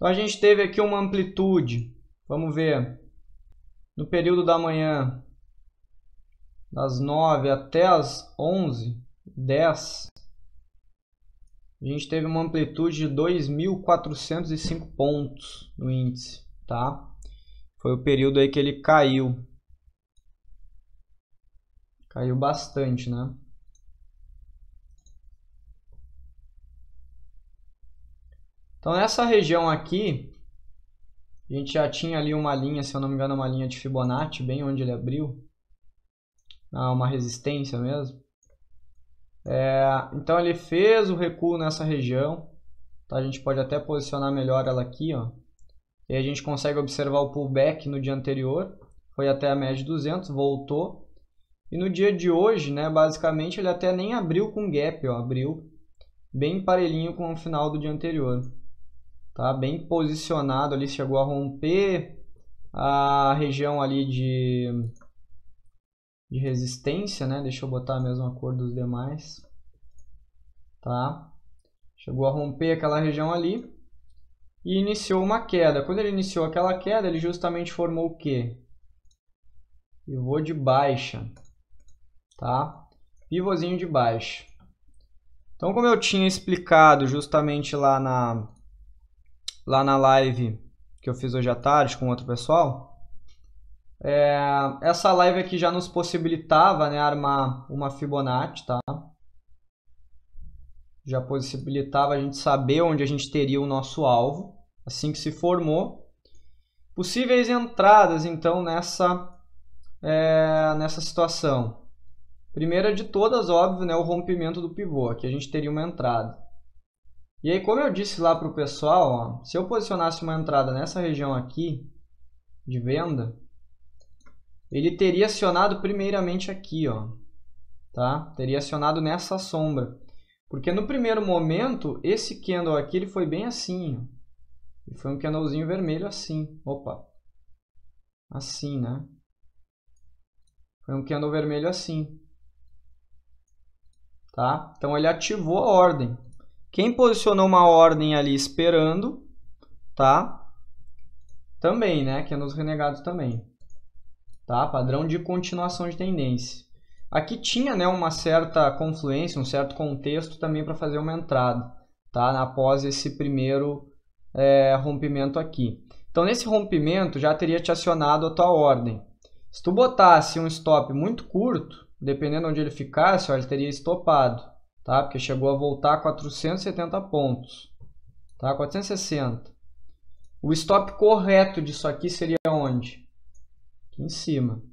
Então a gente teve aqui uma amplitude, vamos ver, no período da manhã, das 9 até as 11h10, a gente teve uma amplitude de 2.405 pontos no índice, tá? Foi o período aí que ele caiu. Caiu bastante, né? Então nessa região aqui, a gente já tinha ali uma linha, se eu não me engano, uma linha de Fibonacci, bem onde ele abriu. Uma resistência mesmo. Então ele fez o recuo nessa região. Tá? A gente pode até posicionar melhor ela aqui, ó. E aí a gente consegue observar o pullback no dia anterior. Foi até a média de 200, voltou. E no dia de hoje, né, basicamente, ele até nem abriu com gap, ó, abriu bem parelhinho com o final do dia anterior. Tá? Bem posicionado ali, chegou a romper a região ali de resistência, né? Deixa eu botar a mesma cor dos demais. Tá? Chegou a romper aquela região ali e iniciou uma queda. Quando ele iniciou aquela queda, ele justamente formou o quê? Pivô de baixa. Tá? Pivôzinho de baixa. Então, como eu tinha explicado justamente lá na live que eu fiz hoje à tarde com outro pessoal, essa live aqui já nos possibilitava, né, armar uma Fibonacci, tá? Já possibilitava a gente saber onde a gente teria o nosso alvo, assim que se formou. Possíveis entradas, então, nessa situação. Primeira de todas, óbvio, né, o rompimento do pivô. Aqui a gente teria uma entrada. E aí, como eu disse lá para o pessoal, ó, se eu posicionasse uma entrada nessa região aqui, de venda, ele teria acionado primeiramente aqui, ó, tá? Teria acionado nessa sombra. Porque no primeiro momento, esse candle aqui ele foi bem assim, ó. Ele foi um candlezinho vermelho assim. Opa! Assim, né? Foi um candle vermelho assim. Tá? Então ele ativou a ordem. Quem posicionou uma ordem ali esperando, tá? Também, né? Candles renegados também. Tá? Padrão de continuação de tendência. Aqui tinha, né, uma certa confluência, um certo contexto também para fazer uma entrada, tá? Após esse primeiro rompimento aqui. Então, nesse rompimento, já teria te acionado a tua ordem. Se tu botasse um stop muito curto, dependendo onde ele ficasse, ó, ele teria estopado, tá? Porque chegou a voltar a 470 pontos, tá? 460. O stop correto disso aqui seria onde? Aqui em cima.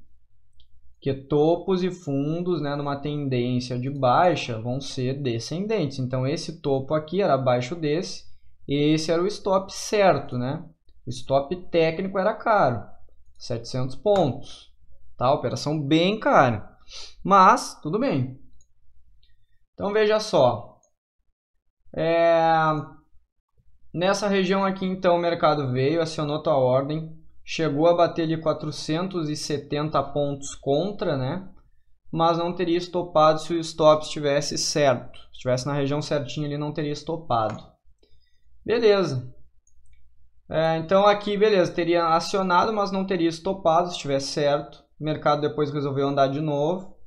Porque topos e fundos, né, numa tendência de baixa vão ser descendentes. Então, esse topo aqui era abaixo desse. Esse era o stop certo, né? O stop técnico era caro. 700 pontos. Tá? Operação bem cara. Mas, tudo bem. Então, veja só. Nessa região aqui, então, o mercado veio, acionou tua ordem. Chegou a bater ali 470 pontos contra, né? Mas não teria estopado se o stop estivesse certo. Se estivesse na região certinha, ele não teria estopado. Beleza. Então aqui, beleza, teria acionado, mas não teria estopado se estivesse certo. O mercado depois resolveu andar de novo.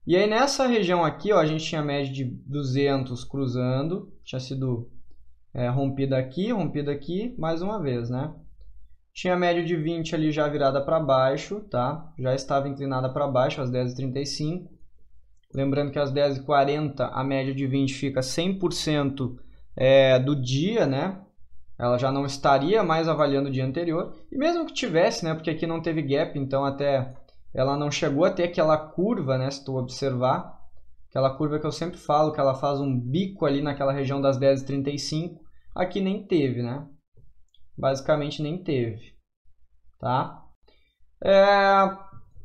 E aí nessa região aqui, ó, a gente tinha média de 200 cruzando. Tinha sido rompida aqui, mais uma vez, né? Tinha média de 20 ali já virada para baixo, tá? Já estava inclinada para baixo às 10h35. Lembrando que às 10h40 a média de 20 fica 100% do dia, né? Ela já não estaria mais avaliando o dia anterior. E mesmo que tivesse, né? Porque aqui não teve gap, então até ela não chegou a ter aquela curva, né? Se tu observar. Aquela curva que eu sempre falo, que ela faz um bico ali naquela região das 10h35. Aqui nem teve, né? Basicamente nem teve, tá?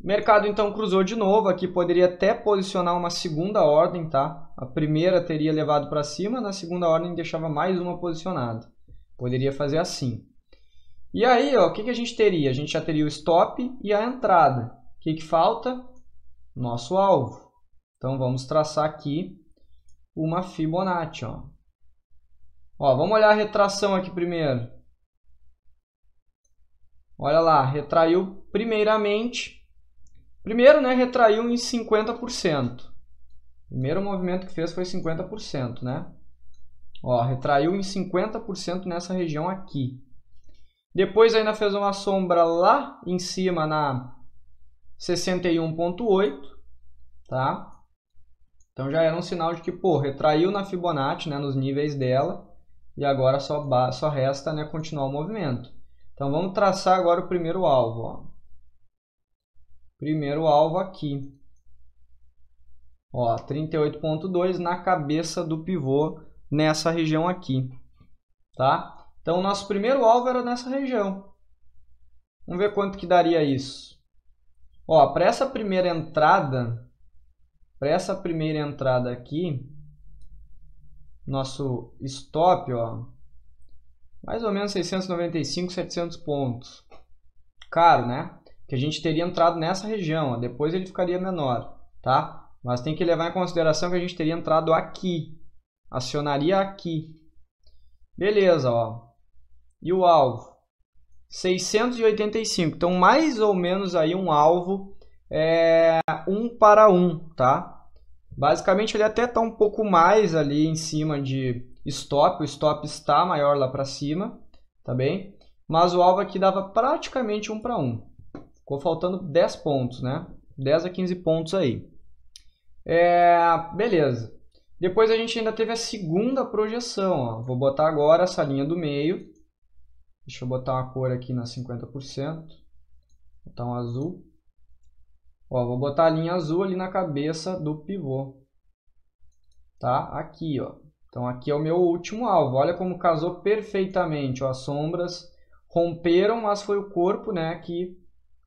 Mercado então cruzou de novo, aqui poderia até posicionar uma segunda ordem, tá? A primeira teria levado para cima, na segunda ordem deixava mais uma posicionada. Poderia fazer assim. E aí, ó, o que a gente teria? A gente já teria o stop e a entrada. O que falta? Nosso alvo. Então vamos traçar aqui uma Fibonacci, ó. Ó, vamos olhar a retração aqui primeiro. Olha lá, retraiu primeiramente. Primeiro, né, retraiu em 50%. O primeiro movimento que fez foi 50%, né? Ó, retraiu em 50% nessa região aqui. Depois ainda fez uma sombra lá em cima na 61,8, tá? Então já era um sinal de que, pô, retraiu na Fibonacci, né, nos níveis dela, e agora só resta, né, continuar o movimento. Então vamos traçar agora o primeiro alvo, ó. Primeiro alvo aqui. Ó, 38,2 na cabeça do pivô nessa região aqui, tá? Então o nosso primeiro alvo era nessa região. Vamos ver quanto que daria isso. Ó, para essa primeira entrada aqui, nosso stop, ó, mais ou menos 695, 700 pontos. Caro, né? Que a gente teria entrado nessa região, ó, depois ele ficaria menor, tá? Mas tem que levar em consideração que a gente teria entrado aqui, acionaria aqui. Beleza, ó. E o alvo? 685. Então, mais ou menos aí um alvo 1 para 1, tá? Basicamente, ele até está um pouco mais ali em cima de stop. O stop está maior lá para cima, tá bem? Mas o alvo aqui dava praticamente 1 para 1. Ficou faltando 10 pontos, né? 10 a 15 pontos aí. Beleza. Depois a gente ainda teve a segunda projeção, ó. Vou botar agora essa linha do meio. Deixa eu botar uma cor aqui na 50%. Vou botar um azul. Ó, vou botar a linha azul ali na cabeça do pivô. Tá? Aqui, ó. Então aqui é o meu último alvo. Olha como casou perfeitamente, ó. As sombras romperam, mas foi o corpo, né, que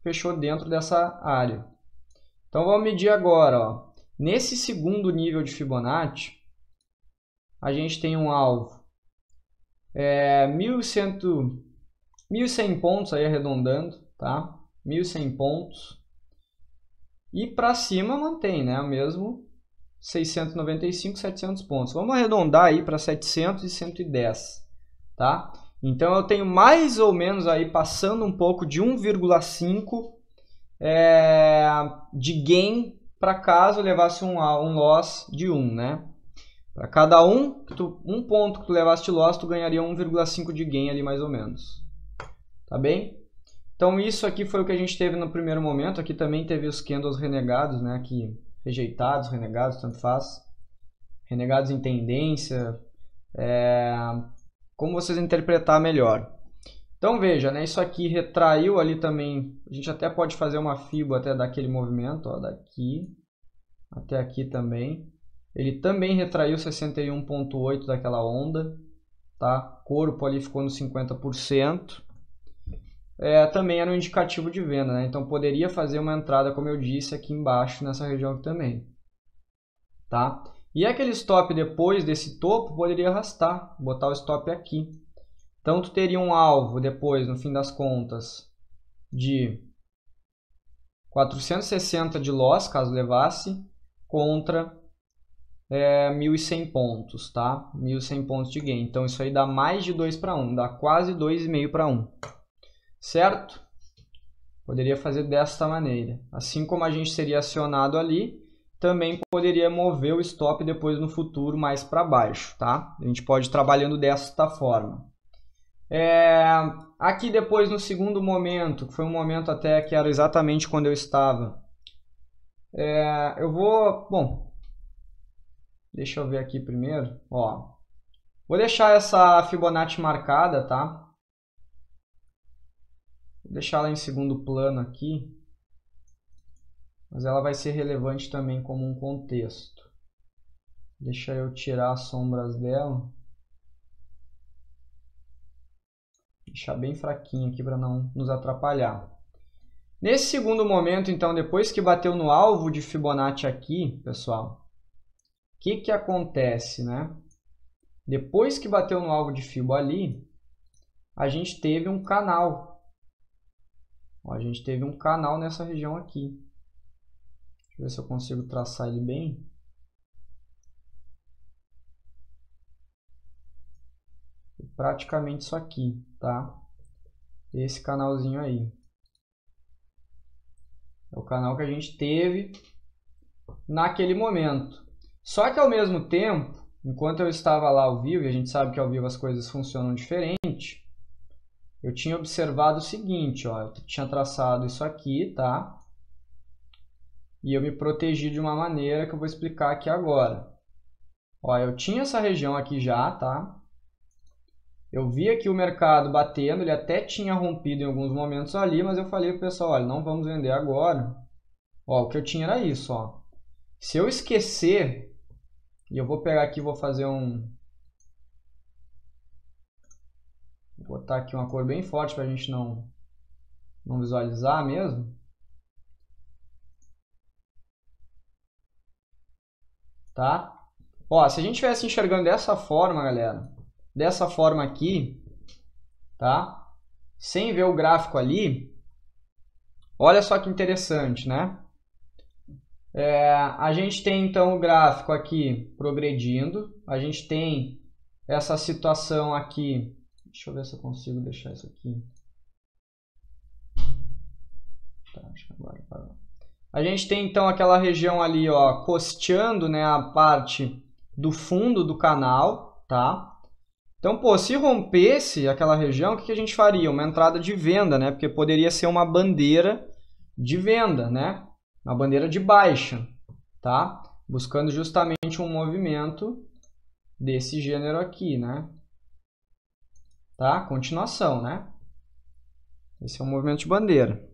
fechou dentro dessa área. Então vamos medir agora, ó. Nesse segundo nível de Fibonacci, a gente tem um alvo 1.100 pontos, aí arredondando, tá? 1.100 pontos. E para cima mantém, né? O mesmo 695, 700 pontos. Vamos arredondar aí para 700 e 110, tá? Então eu tenho mais ou menos aí passando um pouco de 1,5 de gain para caso levasse um loss de 1, né? Para cada um ponto que tu levasse de loss, tu ganharia 1,5 de gain ali mais ou menos. Tá bem? Então isso aqui foi o que a gente teve no primeiro momento. Aqui também teve os candles renegados, né? Aqui rejeitados, renegados, tanto faz. Renegados em tendência. Como vocês interpretar melhor. Então veja, né? Isso aqui retraiu ali também. A gente até pode fazer uma fibo até daquele movimento, ó, daqui até aqui também. Ele também retraiu 61,8 daquela onda, tá? Corpo ali ficou no 50%. Também era um indicativo de venda, né? Então poderia fazer uma entrada, como eu disse, aqui embaixo nessa região aqui também, tá? E aquele stop depois desse topo poderia arrastar, botar o stop aqui. Então tu teria um alvo depois, no fim das contas, de 460 de loss, caso levasse, contra 1.100 pontos, tá? 1.100 pontos de gain. Então isso aí dá mais de 2 para 1, dá quase 2,5 para 1. Certo? Poderia fazer desta maneira. Assim como a gente seria acionado ali, também poderia mover o stop depois no futuro mais para baixo, tá? A gente pode ir trabalhando desta forma. Aqui depois no segundo momento, que foi um momento até que era exatamente quando eu estava, deixa eu ver aqui primeiro, ó. Vou deixar essa Fibonacci marcada, tá? Vou deixar ela em segundo plano aqui, mas ela vai ser relevante também como um contexto. Deixa eu tirar as sombras dela. Deixar bem fraquinho aqui para não nos atrapalhar. Nesse segundo momento, então, depois que bateu no alvo de Fibonacci aqui, pessoal, o que acontece, né? Depois que bateu no alvo de Fibo ali, a gente teve um canal. Ó, a gente teve um canal nessa região aqui. Deixa eu ver se eu consigo traçar ele bem. Praticamente isso aqui, tá? esse canalzinho aí. É o canal que a gente teve naquele momento. Só que ao mesmo tempo, enquanto eu estava lá ao vivo, e a gente sabe que ao vivo as coisas funcionam diferente, eu tinha observado o seguinte, ó, eu tinha traçado isso aqui, tá? E eu me protegi de uma maneira que eu vou explicar aqui agora. Ó, eu tinha essa região aqui já, tá? Eu vi aqui o mercado batendo, ele até tinha rompido em alguns momentos ali, mas eu falei pro pessoal, olha, não vamos vender agora. Ó, o que eu tinha era isso, ó. Se eu esquecer, e eu vou pegar aqui e vou fazer vou botar aqui uma cor bem forte para a gente não visualizar mesmo. Tá? Ó, se a gente estivesse enxergando dessa forma, galera, dessa forma aqui, tá? Sem ver o gráfico ali, olha só que interessante, né? A gente tem então o gráfico aqui progredindo, a gente tem essa situação aqui, deixa eu ver se eu consigo deixar isso aqui. Tá, acho que agora parou. A gente tem então aquela região ali, ó, costeando, né, a parte do fundo do canal, tá? Então, pô, se rompesse aquela região, o que a gente faria? Uma entrada de venda, né? Porque poderia ser uma bandeira de venda, né? Uma bandeira de baixa, tá? Buscando justamente um movimento desse gênero aqui, né? Tá? Continuação, né? Esse é um movimento de bandeira.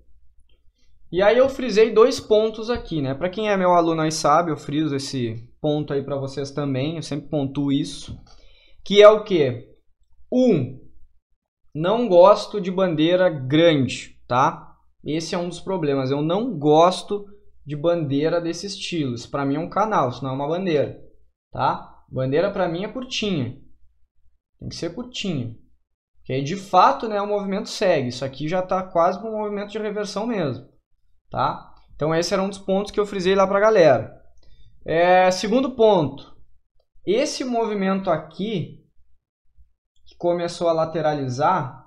E aí eu frisei dois pontos aqui, né? Para quem é meu aluno aí sabe, eu friso esse ponto aí para vocês também, eu sempre pontuo isso. Que é o quê? Não gosto de bandeira grande, tá? Esse é um dos problemas, eu não gosto de bandeira desse estilo. Isso para mim é um canal, isso não é uma bandeira, tá? Bandeira para mim é curtinha, tem que ser curtinha. Que aí de fato, né, o movimento segue, isso aqui já está quase com um movimento de reversão mesmo. Tá? Então esse era um dos pontos que eu frisei lá para a galera. Segundo ponto, esse movimento aqui, que começou a lateralizar,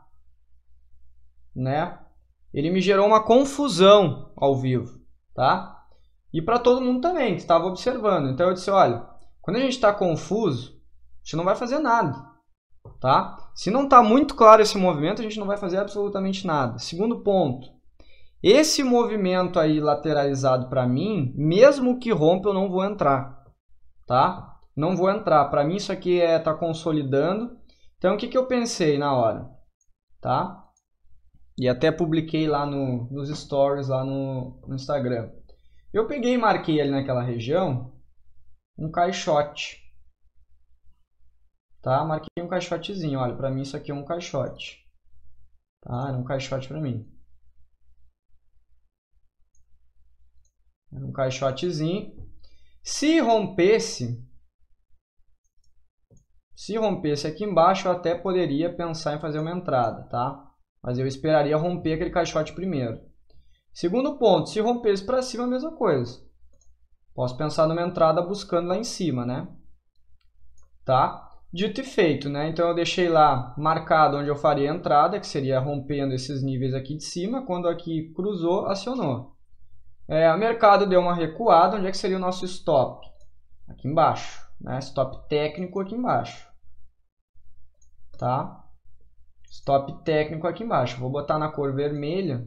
né, ele me gerou uma confusão ao vivo, tá? E para todo mundo também, que estava observando. Então eu disse, olha, quando a gente está confuso, a gente não vai fazer nada, tá? Se não está muito claro esse movimento, a gente não vai fazer absolutamente nada. Segundo ponto, esse movimento aí lateralizado para mim, mesmo que rompa, eu não vou entrar, tá? Não vou entrar. Para mim isso aqui tá consolidando. Então o que eu pensei na hora, tá? E até publiquei lá nos stories lá no Instagram. Eu peguei e marquei ali naquela região um caixote, tá? Marquei um caixotezinho. Olha, para mim isso aqui é um caixote, tá? Era um caixote para mim. Um caixotezinho. Se rompesse aqui embaixo, eu até poderia pensar em fazer uma entrada, tá? Mas eu esperaria romper aquele caixote primeiro. Segundo ponto, se rompesse para cima, a mesma coisa. Posso pensar numa entrada buscando lá em cima, né? Tá? Dito e feito, né? Então eu deixei lá marcado onde eu faria a entrada, que seria rompendo esses níveis aqui de cima. Quando aqui cruzou, acionou. O mercado deu uma recuada, onde é que seria o nosso stop? Aqui embaixo, né? Stop técnico aqui embaixo, tá? Stop técnico aqui embaixo. Vou botar na cor vermelha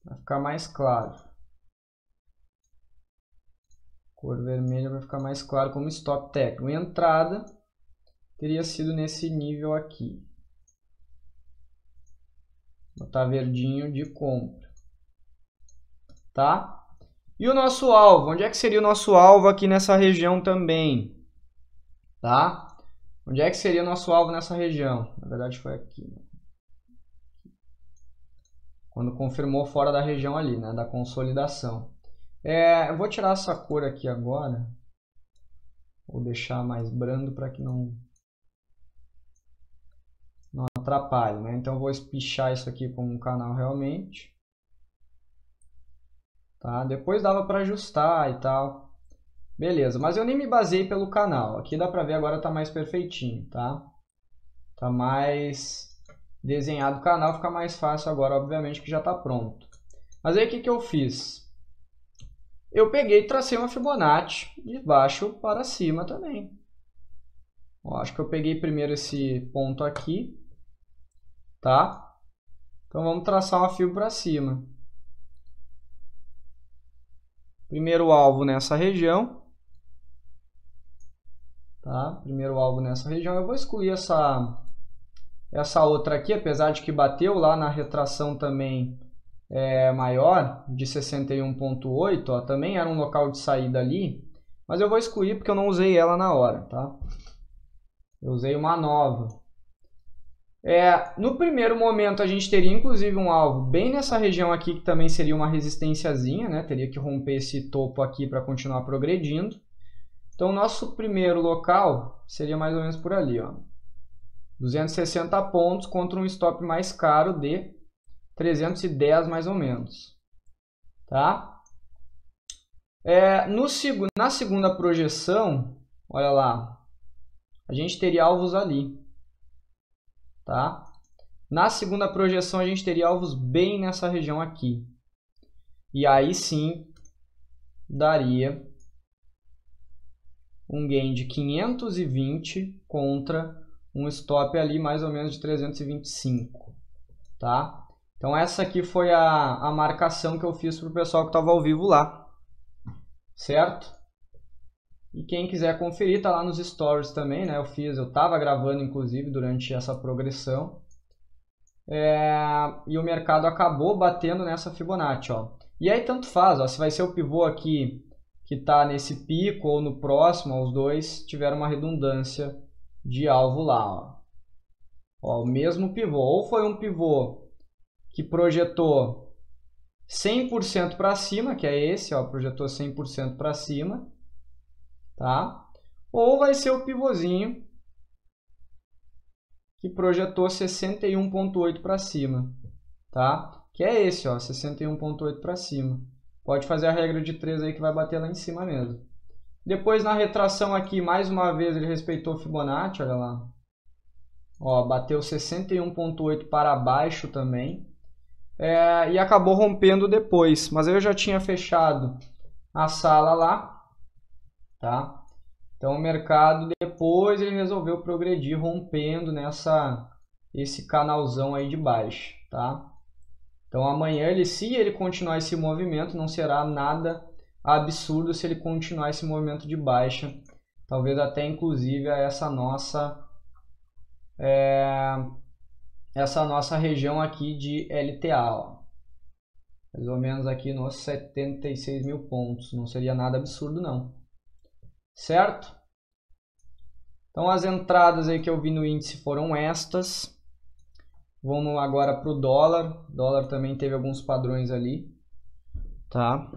para ficar mais claro. Cor vermelha vai ficar mais claro como stop técnico. E entrada teria sido nesse nível aqui. Vou botar verdinho de compra. Tá? E o nosso alvo? Onde é que seria o nosso alvo aqui nessa região também? Tá? Onde é que seria o nosso alvo nessa região? Na verdade foi aqui. Quando confirmou fora da região ali, né? Da consolidação. Eu vou tirar essa cor aqui agora. Vou deixar mais brando para que não atrapalhe, né? Então eu vou espichar isso aqui como um canal realmente. Tá? Depois dava para ajustar e tal. Beleza, mas eu nem me baseei pelo canal. Aqui dá para ver agora tá mais perfeitinho, tá? Tá mais desenhado o canal, fica mais fácil agora, obviamente, que já está pronto. Mas aí o que eu fiz? Eu peguei e tracei uma Fibonacci de baixo para cima também. Ó, acho que eu peguei primeiro esse ponto aqui, tá? Então vamos traçar uma Fib para cima. Primeiro alvo nessa região. Tá? Primeiro alvo nessa região. Eu vou excluir essa outra aqui, apesar de que bateu lá na retração também maior, de 61.8, ó, também era um local de saída ali, mas eu vou excluir porque eu não usei ela na hora, tá? Eu usei uma nova. No primeiro momento a gente teria inclusive um alvo bem nessa região aqui, que também seria uma resistênciazinha, né? Teria que romper esse topo aqui para continuar progredindo. Então, o nosso primeiro local seria mais ou menos por ali, ó. 260 pontos contra um stop mais caro de 310 mais ou menos. Tá? Na segunda projeção, olha lá, a gente teria alvos ali. Tá? Na segunda projeção, a gente teria alvos bem nessa região aqui. E aí sim, daria um gain de 520 contra um stop ali mais ou menos de 325, tá? Então essa aqui foi a marcação que eu fiz para o pessoal que estava ao vivo lá, certo? E quem quiser conferir, tá lá nos stories também, né? Eu estava gravando inclusive durante essa progressão. E o mercado acabou batendo nessa Fibonacci, ó. E aí tanto faz, ó, se vai ser o pivô aqui que está nesse pico ou no próximo, os dois tiveram uma redundância de alvo lá. Ó, o mesmo pivô. Ou foi um pivô que projetou 100% para cima, que é esse, ó, projetou 100% para cima. Tá? Ou vai ser o pivôzinho que projetou 61,8 para cima. Tá? Que é esse, ó, 61,8 para cima. Pode fazer a regra de 3 aí que vai bater lá em cima mesmo. Depois na retração aqui, mais uma vez ele respeitou o Fibonacci, olha lá. Ó, bateu 61,8 para baixo também. E acabou rompendo depois. Mas eu já tinha fechado a sala lá. Tá? Então o mercado depois ele resolveu progredir rompendo esse canalzão aí de baixo. Tá? Então amanhã, se ele continuar esse movimento, não será nada absurdo se ele continuar esse movimento de baixa. Talvez até inclusive essa nossa região aqui de LTA. Ó. Mais ou menos aqui nos 76 mil pontos. Não seria nada absurdo não. Certo? Então as entradas aí que eu vi no índice foram estas. Vamos agora para o dólar. O dólar também teve alguns padrões ali, tá?